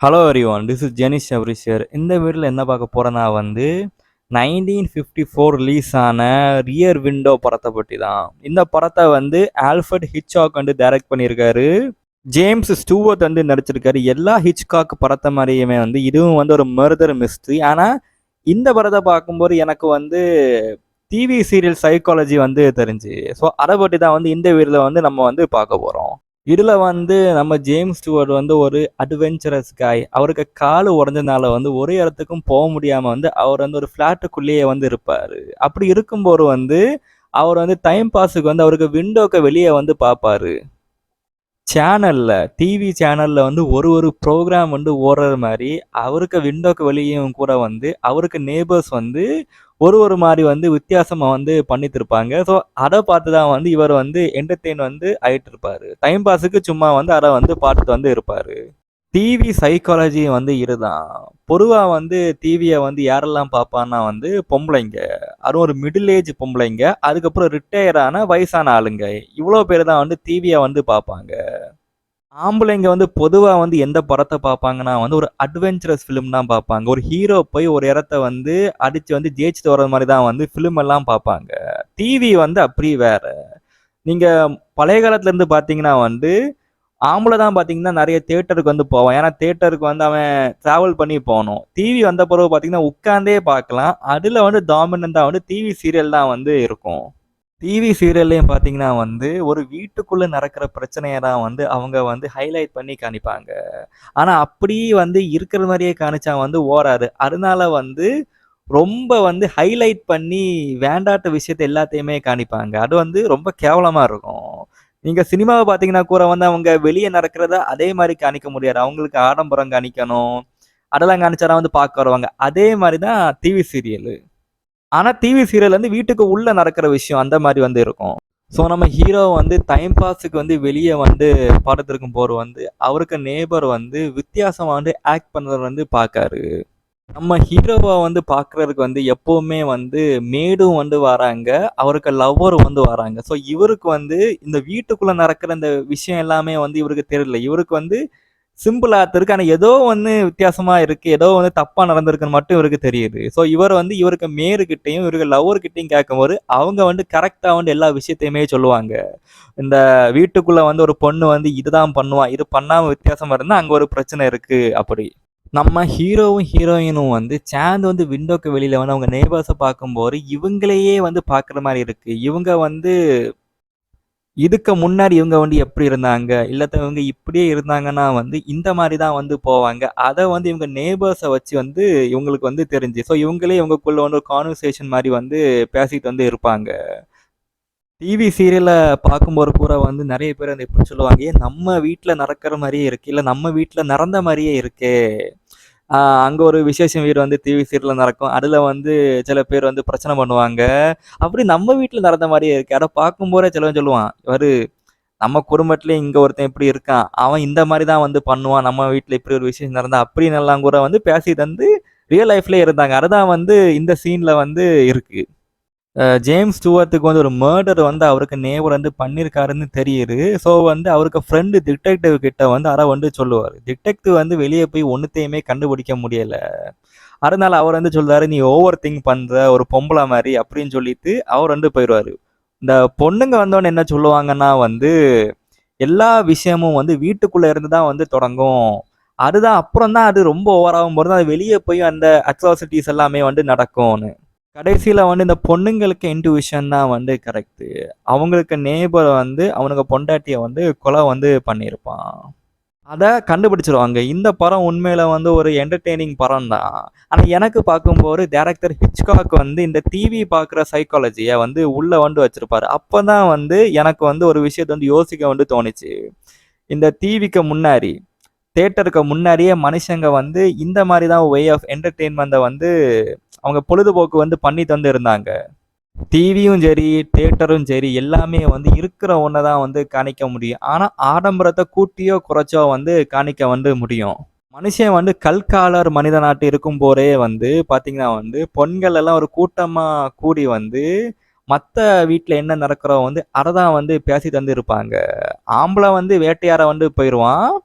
Hello everyone, this is Jenish அப்ரிஷியர். இந்த வீடியோவில் என்ன பார்க்க போகிறேன்னா 1954 ரிலீஸ் ஆன ரியர் விண்டோ படத்தை பற்றி தான். இந்த படத்தை ஆல்ஃபர்ட் ஹிச்காக் டைரக்ட் பண்ணியிருக்காரு. ஜேம்ஸ் ஸ்டூவர்ட் நடிச்சிருக்காரு. எல்லா ஹிச்காக் படத்தை மாதிரியுமே இதுவும் ஒரு மர்டர் மிஸ்ட்ரி. ஆனால் இந்த படத்தை பார்க்கும்போது எனக்கு டிவி சீரியல் சைக்காலஜி தெரிஞ்சு. ஸோ அதை பற்றி தான் இந்த வீடியோவில் நம்ம பார்க்க போகிறோம். இதுல நம்ம ஜேம்ஸ் ஸ்டூவர்ட் ஒரு அட்வென்ச்சரஸ் காய். அவருக்கு கால் உடஞ்சனால ஒரே இடத்துக்கும் போக முடியாம அவர் ஒரு ஃபிளாட்டுக்குள்ளேயே இருப்பாரு. அப்படி இருக்கும்போது அவர் டைம் பாஸுக்கு அவருக்கு விண்டோக்கு வெளியே பார்ப்பாரு. சேனல்ல டிவி சேனல்ல ஒரு ப்ரோக்ராம் ஓடுற மாதிரி அவருக்கு விண்டோக்கு வெளியும் கூட அவருக்கு நேபர்ஸ் ஒரு மாதிரி வித்தியாசமா பண்ணிட்டு இருப்பாங்க. ஸோ அதை பார்த்து தான் இவர் என்டர்டெயின் ஆயிட்டு இருப்பாரு. டைம் பாஸுக்கு சும்மா அதை பார்த்துட்டு இருப்பாரு. டிவி சைக்காலஜி இதுதான். பொதுவாக டிவியை யாரெல்லாம் பார்ப்பான்னா பொம்பளைங்க, அதுவும் ஒரு மிடில் ஏஜ் பொம்பளைங்க, அதுக்கப்புறம் ரிட்டையர் ஆன வயசான ஆளுங்க, இவ்வளோ பேர் தான் டிவியை பார்ப்பாங்க. ஆம்பளைங்க பொதுவாக எந்த படத்தை பார்ப்பாங்கன்னா ஒரு அட்வென்ச்சரஸ் ஃபிலிம் தான் பார்ப்பாங்க. ஒரு ஹீரோ போய் ஒரு இடத்த அடித்து ஜெயிச்சுட்டு வர்ற மாதிரி தான் ஃபிலிம் எல்லாம் பார்ப்பாங்க. டிவி அப்படி வேற. நீங்கள் பழைய காலத்துலேருந்து பார்த்தீங்கன்னா ஆம்பளை தான் பார்த்தீங்கன்னா நிறைய தியேட்டருக்கு போவான். ஏன்னா தியேட்டருக்கு அவன் ட்ராவல் பண்ணி போகணும். டிவி வந்த பிறகு பார்த்தீங்கன்னா உட்காந்தே பார்க்கலாம். அதில் டாமினண்டாக டிவி சீரியல் தான் இருக்கும். டிவி சீரியல்லையும் பார்த்தீங்கன்னா ஒரு வீட்டுக்குள்ளே நடக்கிற பிரச்சனையை தான் அவங்க ஹைலைட் பண்ணி காணிப்பாங்க. ஆனால் அப்படி இருக்கிற மாதிரியே காணிச்சா ஓராது. அதனால ரொம்ப ஹைலைட் பண்ணி வேண்டாட்ட விஷயத்தை எல்லாத்தையுமே காணிப்பாங்க. அது ரொம்ப கேவலமாக இருக்கும். நீங்கள் சினிமாவை பார்த்தீங்கன்னா கூட அவங்க வெளியே நடக்கிறத அதே மாதிரி காணிக்க முடியாது. அவங்களுக்கு ஆடம்பரம் காணிக்கணும், அதெல்லாம் காணிச்சாதான் பார்க்க வருவாங்க. அதே மாதிரி தான் டிவி சீரியல். ஆனால் டிவி சீரியல் வீட்டுக்கு உள்ளே நடக்கிற விஷயம் அந்த மாதிரி இருக்கும். ஸோ நம்ம ஹீரோ டைம் பாஸுக்கு வெளியே படத்திருக்கும் போது அவருக்கு நேபர் வித்தியாசமாக ஆக்ட் பண்ணுறது பார்க்காரு. நம்ம ஹீரோவை பார்க்குறதுக்கு எப்போவுமே மேடும் வராங்க, அவருக்கு லவ்வரும் வராங்க. ஸோ இவருக்கு இந்த வீட்டுக்குள்ளே நடக்கிற இந்த விஷயம் எல்லாமே இவருக்கு தெரியல. இவருக்கு சிம்பிளாக இருக்கு. ஆனால் ஏதோ வித்தியாசமா இருக்கு, ஏதோ தப்பா நடந்திருக்குன்னு மட்டும் இவருக்கு தெரியுது. ஸோ இவர் இவருக்கு மேருக்கிட்டையும் இவருக்கு லவ்வர்கிட்டையும் கேட்கும்போது அவங்க கரெக்டா எல்லா விஷயத்தையுமே சொல்லுவாங்க. இந்த வீட்டுக்குள்ள ஒரு பொண்ணு இதுதான் பண்ணுவா, இது பண்ணாம வித்தியாசமா இருந்தா அங்க ஒரு பிரச்சனை இருக்கு. அப்படி நம்ம ஹீரோவும் ஹீரோயினும் சேர்ந்து விண்டோக்கு வெளியில அவங்க நெய்பர்ஸை பார்க்கும்போது இவங்களையே பார்க்குற மாதிரி இருக்கு. இவங்க இதுக்கு முன்னாடி இவங்க எப்படி இருந்தாங்க, இல்லாத இவங்க இப்படியே இருந்தாங்கன்னா இந்த மாதிரி தான் போவாங்க. அதை இவங்க நேபர்ஸை வச்சு இவங்களுக்கு தெரிஞ்சு. ஸோ இவங்களே இவங்களுக்குள்ள ஒரு கான்வர்சேஷன் மாதிரி பேசிட்டு இருப்பாங்க. டிவி சீரியலை பார்க்கும்போது கூட நிறைய பேர் எப்படி சொல்லுவாங்க, ஏன் நம்ம வீட்டில் நடக்கிற மாதிரியே இருக்கு, இல்லை நம்ம வீட்டில் நடந்த மாதிரியே இருக்கே. அங்கே ஒரு விசேஷம் வீடு டிவி சீரியலில் நடக்கும். அதில் சில பேர் பிரச்சனை பண்ணுவாங்க. அப்படி நம்ம வீட்டில் நடந்த மாதிரியே இருக்கு. அதை பார்க்கும்போதே சிலவன் சொல்லுவான், இவர் நம்ம குடும்பத்திலே இங்கே ஒருத்தன் இப்படி இருக்கான், அவன் இந்த மாதிரி தான் பண்ணுவான், நம்ம வீட்டில் இப்படி ஒரு விசேஷம் நடந்தா அப்படின்னு எல்லாம் கூட பேசி ரியல் லைஃப்லேயே இருந்தாங்க. அதுதான் இந்த சீனில் இருக்கு. ஜேம்ஸ் ஸ்டூவர்ட்டுக்கு ஒரு மர்டர் அவருக்கு நேபர் பண்ணியிருக்காருன்னு தெரியுது. ஸோ அவருக்கு ஃப்ரெண்டு டிடெக்டிவ் கிட்ட அதை சொல்லுவார். டிடெக்டிவ் வெளியே போய் ஒன்றுத்தையுமே கண்டுபிடிக்க முடியலை. அதனால அவர் சொல்றாரு, நீ ஓவர் திங்க் பண்ணுற ஒரு பொம்பளை மாதிரி அப்படின்னு சொல்லிட்டு அவர் போயிடுவார். இந்த பொண்ணுங்க வந்தோன்னு என்ன சொல்லுவாங்கன்னா எல்லா விஷயமும் வீட்டுக்குள்ளே இருந்து தான் தொடங்கும். அதுதான் அப்புறம் தான் அது ரொம்ப ஓவராகும் போது அது வெளியே போய் அந்த அட்ராசிட்டிஸ் எல்லாமே நடக்கும்னு. கடைசியில் இந்த பொண்ணுங்களுக்கு இன்ட்யூஷன் தான் கரெக்டு. அவங்களுக்கு நேபர் அவனுக்கு பொண்டாட்டியை கொலை பண்ணியிருப்பான். அதை கண்டுபிடிச்சிருவாங்க. இந்த படம் உண்மையில் ஒரு என்டர்டெய்னிங் படம் தான். ஆனால் எனக்கு பார்க்கும்போது டைரக்டர் ஹிச்காக் இந்த டிவி பார்க்குற சைக்காலஜியை உள்ளே வச்சிருப்பாரு. அப்போ தான் எனக்கு ஒரு விஷயத்தை யோசிக்க தோணுச்சு. இந்த டிவிக்கு முன்னாடி, தேட்டருக்கு முன்னாடியே மனுஷங்க இந்த மாதிரி தான் வே ஆஃப் என்டர்டெயின்மெண்ட்டை அவங்க பொழுதுபோக்கு பண்ணிட்டு இருந்தாங்க. டிவியும் சரி, தியேட்டரும் சரி, எல்லாமே இருக்கிற ஒன்றை தான் காணிக்க முடியும். ஆனால் ஆடம்பரத்தை கூட்டியோ குறைச்சோ காணிக்க முடியும். மனுஷன் கல்காலர் மனித நாட்டு இருக்கும் போதே பார்த்தீங்கன்னா பொண்கள் எல்லாம் ஒரு கூட்டமாக கூடி மற்ற வீட்டில் என்ன நடக்கிறோ அதை தான் பேசிட்டு இருப்பாங்க. ஆம்பளை வேட்டையாட போயிடுவான்.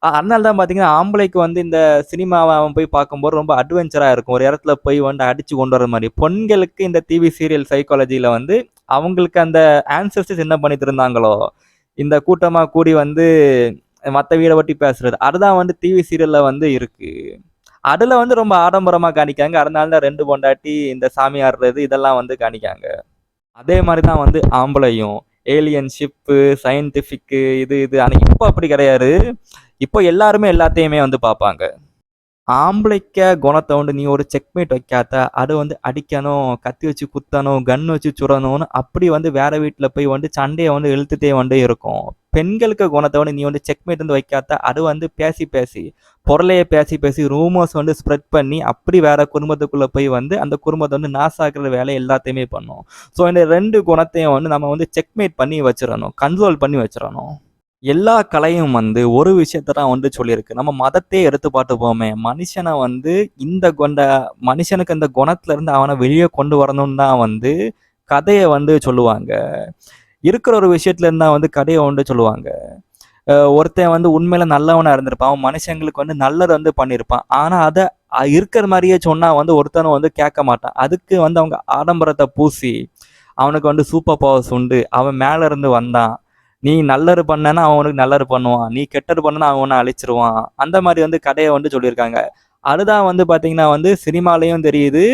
அதனால தான் பார்த்தீங்கன்னா, ஆம்பளைக்கு வந்து இந்த சினிமாவ அவன் போய் பார்க்கும்போது ரொம்ப அட்வென்ச்சரா இருக்கும். ஒரு இடத்துல போய் வந்து அடிச்சு கொண்டு வர மாரி. பெண்களுக்கு இந்த டிவி சீரியல் சைக்காலஜில வந்து அவங்களுக்கு அந்த ஆன்செஸ்டர்ஸ் என்ன பண்ணிட்டு இருந்தாங்களோ, இந்த கூட்டமா கூடி வந்து மத்த வீட பத்தி பேசுறது. அதுதான் வந்து டிவி சீரியல்ல வந்து இருக்கு. அதுல வந்து ரொம்ப ஆடம்பரமா காணிக்காங்க. அதனால தான் 2 பொண்டாட்டி, இந்த சாமி ஆடுறது இதெல்லாம் வந்து காணிக்காங்க. அதே மாரி தான் வந்து ஆம்பளையும். ஏலியன் ஷிப்பு, சயின்டிஃபிக்கு இது இது. ஆனா இப்ப அப்படி கிடையாது. இப்போ எல்லாருமே எல்லாத்தையுமே வந்து பார்ப்பாங்க. ஆம்பளைக்க குணத்தை வந்து நீ ஒரு செக்மேட் வைக்காத, அது வந்து அடிக்கணும், கத்தி வச்சு குத்தணும், கன் வச்சு சுடணும்னு அப்படி வந்து வேற வீட்டில் போய் வந்து சண்டையை வந்து இழுத்துட்டே வந்து இருக்கும். பெண்களுக்கு குணத்தை வந்து நீ வந்து செக்மேட் வந்து வைக்காத, அது வந்து பேசி பேசி பொருளையே பேசி பேசி ரூமர்ஸ் வந்து ஸ்ப்ரெட் பண்ணி அப்படி வேற குடும்பத்துக்குள்ள போய் வந்து அந்த குடும்பத்தை வந்து நாசாக்குற வேலை எல்லாத்தையுமே பண்ணும். ஸோ இந்த 2 குணத்தையும் வந்து நம்ம வந்து செக்மேட் பண்ணி வச்சிடணும், கண்ட்ரோல் பண்ணி வச்சிடணும். எல்லா கலையும் வந்து ஒரு விஷயத்த தான் வந்து சொல்லியிருக்கு. நம்ம மதத்தையே எடுத்து பார்த்துப்போமே, மனுஷன வந்து மனுஷனுக்கு இந்த குணத்துல இருந்து அவன வெளிய கொண்டு வரணும்னு தான் வந்து கதைய வந்து சொல்லுவாங்க. இருக்கிற ஒரு விஷயத்துல இருந்தா வந்து கதைய வந்து சொல்லுவாங்க. ஒருத்தன் வந்து உண்மையில நல்லவனா இருந்திருப்பான். அவன் மனுஷங்களுக்கு வந்து நல்லது வந்து பண்ணியிருப்பான். ஆனா அத இருக்கிற மாரியே சொன்னா வந்து ஒருத்தனும் வந்து கேட்க மாட்டான். அதுக்கு வந்து அவங்க ஆடம்பரத்த பூசி, அவனுக்கு வந்து சூப்பர் பவர்ஸ் உண்டு. அவன் மேல இருந்து வந்தான். நீ நல்லது பண்ணனா அவன் உனக்கு நல்லது பண்ணுவான். நீ கெட்டது பண்ணனா அவன் உன்னை அழிச்சிருவான். அந்த மாரி வந்து கதைய வந்து சொல்லியிருக்காங்க. அதுதான் வந்து பார்த்தீங்கன்னா வந்து சினிமாலயும் தெரியுது.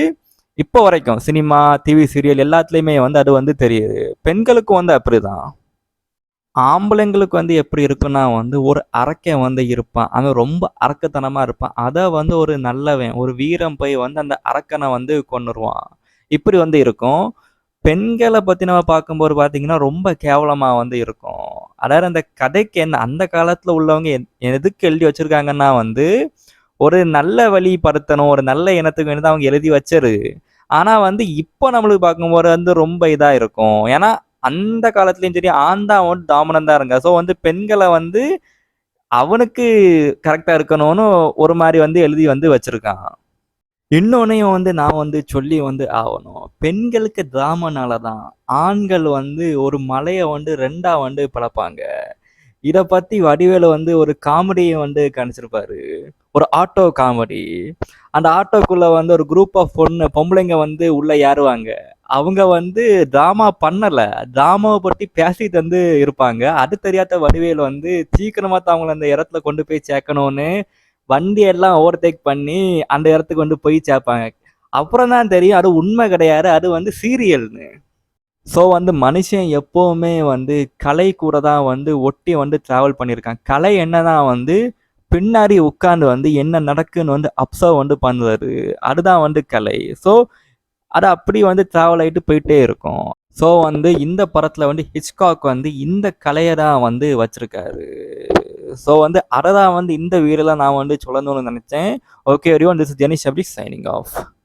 இப்போ வரைக்கும் சினிமா, டிவி சீரியல் எல்லாத்துலயுமே வந்து அது வந்து தெரியுது. பெண்களுக்கும் வந்து அப்படிதான். ஆம்பளைங்களுக்கு வந்து எப்படி இருக்குன்னா வந்து ஒரு அரக்கன் வந்து இருப்பான். அவன் ரொம்ப அரக்கத்தனமா இருப்பான். அத வந்து ஒரு நல்லவன், ஒரு வீரன் போய் வந்து அந்த அரக்கனை வந்து கொன்னுருவான். இப்படி வந்து இருக்கும். பெண்கள பத்தி நம்ம பார்க்கும்போது பார்த்தீங்கன்னா, ரொம்ப கேவலமா வந்து இருக்கும். அதாவது அந்த கதைக்கு என்ன அந்த காலத்துல உள்ளவங்க எதுக்கு எழுதி வச்சிருக்காங்கன்னா வந்து, ஒரு நல்ல வழிப்படுத்தணும், ஒரு நல்ல எண்ணத்துக்கு வேண்டி தான் அவங்க எழுதி வச்சது. ஆனா வந்து இப்போ நம்மளுக்கு பார்க்கும்போது வந்து ரொம்ப இதா இருக்கும். ஏன்னா, அந்த காலத்துலயும் சரி, ஆண் தான் வந்து டாமினன்ட்டா இருங்க. ஸோ வந்து பெண்கள வந்து அவனுக்கு கரெக்ட்டா இருக்கணும்னு ஒரு மாரி வந்து எழுதி வந்து வச்சிருக்கான். இன்னொன்னையும் வந்து நான் வந்து சொல்லி வந்து ஆவணும். பெண்களுக்கு டிராமானால தான் ஆண்கள் வந்து ஒரு மலைய வந்து 2ஆ வந்து பிளப்பாங்க. இத பத்தி வடிவேலு வந்து ஒரு காமெடிய வந்து காமிச்சிருப்பாரு. ஒரு ஆட்டோ காமெடி. அந்த ஆட்டோக்குள்ள வந்து ஒரு குரூப் ஆஃப் பொம்பளைங்க வந்து உள்ள ஏறுவாங்க. அவங்க வந்து டிராமா பண்ணல. டிராமாவ பத்தி பேசிட்டு வந்து இருப்பாங்க. அது தெரியாத வடிவேலு வந்து சீக்கிரமா தான் அவங்கள அந்த இடத்துல கொண்டு போய் சேர்க்கணும்னு வண்டி எல்லாம் ஓவர்டேக் பண்ணி அந்த இடத்துக்கு வந்து போய் சேர்ப்பாங்க. அப்புறம் தான் தெரியும் அது உண்மை கிடையாது. அது வந்து சீரியல்னு. ஸோ வந்து மனுஷன் எப்பவுமே வந்து கலை கூட தான் வந்து ஒட்டி வந்து டிராவல் பண்ணியிருக்கான். கலை என்னதான் வந்து பின்னாடி உட்கார்ந்து வந்து என்ன நடக்குன்னு வந்து அப்சர்வ் வந்து பண்ணுவாரு. அதுதான் வந்து கலை. ஸோ அது அப்படி வந்து டிராவல் ஆயிட்டு போயிட்டே இருக்கும். ஸோ வந்து இந்த படத்துல வந்து ஹிச்காக் வந்து இந்த கலையை தான் வந்து வச்சிருக்காரு. ஸோ வந்து அதை தான் வந்து இந்த வீடியோல நான் வந்து சொல்லணும்னு நினைச்சேன். Okay everyone, this is Jenny Shafiq signing off.